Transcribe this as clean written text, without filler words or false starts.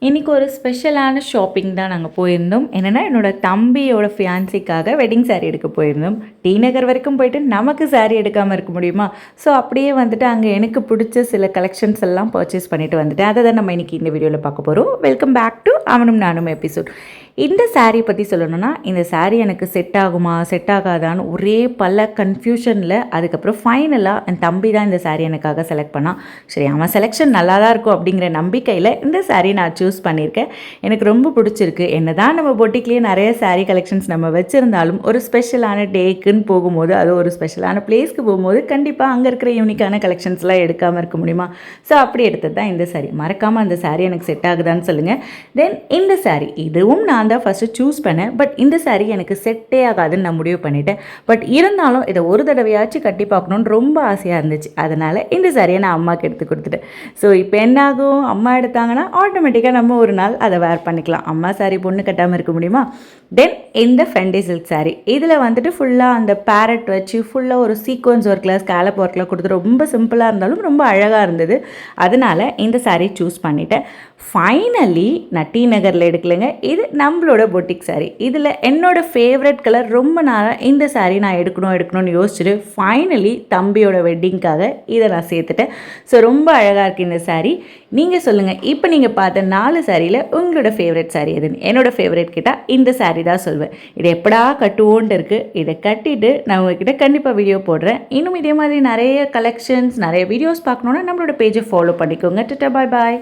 இன்றைக்கி ஒரு ஸ்பெஷலான ஷாப்பிங் தான் நாங்கள் போயிருந்தோம். என்னென்னா என்னோடய தம்பியோட ஃபியான்சிக்காக வெட்டிங் சாரீ எடுக்க போயிருந்தோம். டி நகர் வரைக்கும் போயிட்டு நமக்கு சாரீ எடுக்காமல் இருக்க முடியுமா? ஸோ அப்படியே வந்துட்டு அங்கே எனக்கு பிடிச்ச சில கலெக்ஷன்ஸ் எல்லாம் பர்ச்சேஸ் பண்ணிவிட்டு வந்துட்டேன். அதை தான் நம்ம இன்றைக்கி இந்த வீடியோவில் பார்க்க போகிறோம். வெல்கம் பேக் டு அவனும் நானும் எபிசோட். இந்த சாரீ பற்றி சொல்லணும்னா, இந்த சாரீ எனக்கு செட் ஆகுமா செட் ஆகாதான்னு ஒரே பல கன்ஃபியூஷனில் அதுக்கப்புறம் ஃபைனலாக என் தம்பி தான் இந்த சாரீ எனக்காக செலக்ட் பண்ணான். சரி, அவன் செலெக்ஷன் நல்லா தான் இருக்கும் அப்படிங்கிற நம்பிக்கையில் இந்த சாரீ நான் சூஸ் பண்ணியிருக்கேன். எனக்கு ரொம்ப பிடிச்சிருக்கு. என்ன தான் நம்ம பொட்டிக்லேயே நிறைய சாரீ கலெக்ஷன்ஸ் நம்ம வச்சுருந்தாலும் ஒரு ஸ்பெஷலான டேக்குன்னு போகும்போது, அது ஒரு ஸ்பெஷலான பிளேஸ்க்கு போகும்போது கண்டிப்பாக அங்கே இருக்கிற யூனிக்கான கலெக்ஷன்ஸ்லாம் எடுக்காமல் இருக்க முடியுமா? ஸோ அப்படி எடுத்தது தான் இந்த சாரீ. மறக்காமல் அந்த சாரீ எனக்கு செட் ஆகுதான்னு சொல்லுங்கள். தென் இந்த சாரீ இதுவும் நான் தான் ஃபஸ்ட்டு சூஸ் பண்ணேன். பட் இந்த சாரீ எனக்கு செட்டே ஆகாதுன்னு நான் முடிவு பண்ணிட்டேன். பட் இருந்தாலும் இதை ஒரு தடவையாச்சும் கட்டி பார்க்கணுன்னு ரொம்ப ஆசையாக இருந்துச்சு. அதனால் இந்த சாரியை நான் அம்மாவுக்கு எடுத்து கொடுத்துட்டேன். ஸோ இப்போ என்ன ஆகும், அம்மா எடுத்தாங்கன்னா ஆட்டோமேட்டிக்காக நம்ம ஒரு நாள் அதை வேர் பண்ணிக்கலாம். அம்மா சாரீ பொண்ணு கட்டாமல் இருக்க முடியுமா? தென் இந்த ஃபெண்டி சில்க் சாரீ இதில் வந்துட்டு ஃபுல்லாக அந்த பேரட் வச்சு ஃபுல்லாக ஒரு சீக்வன்ஸ் ஒர்க்கில் ஸ்கேலப் ஒர்க்கில் கொடுத்து ரொம்ப சிம்பிளாக இருந்தாலும் ரொம்ப அழகாக இருந்தது. அதனால் இந்த சாரீ சூஸ் பண்ணிட்டேன். ஃபைனலி நான் டி நகரில் எடுக்கலைங்க. இது நம்மளோட பொட்டிக் சாரீ. இதில் என்னோடய ஃபேவரட் கலர் ரொம்ப நாளாக இந்த சாரீ நான் எடுக்கணும்னு யோசிச்சுட்டு ஃபைனலி தம்பியோட வெட்டிங்க்காக இதை நான் சேர்த்துட்டேன். ஸோ ரொம்ப அழகாக இருக்குது இந்த சாரீ. நீங்கள் சொல்லுங்கள், இப்போ நீங்கள் பார்த்த 4 சாரியில் உங்களோட ஃபேவரட் சாரீ எதுன்னு? என்னோடய ஃபேவரட் கிட்டால் இந்த சாரீ தான் சொல்வேன். இதை எப்படா கட்டுவோன்ட்டு இருக்குது. இதை கட்டிட்டு நான் உங்ககிட்ட கண்டிப்பாக வீடியோ போடுறேன். இன்னும் இதே மாதிரி நிறைய கலெக்ஷன்ஸ் நிறைய வீடியோஸ் பார்க்கணுன்னா நம்மளோட பேஜை ஃபாலோ பண்ணிக்கோங்க. டாடா, பாய் பாய்.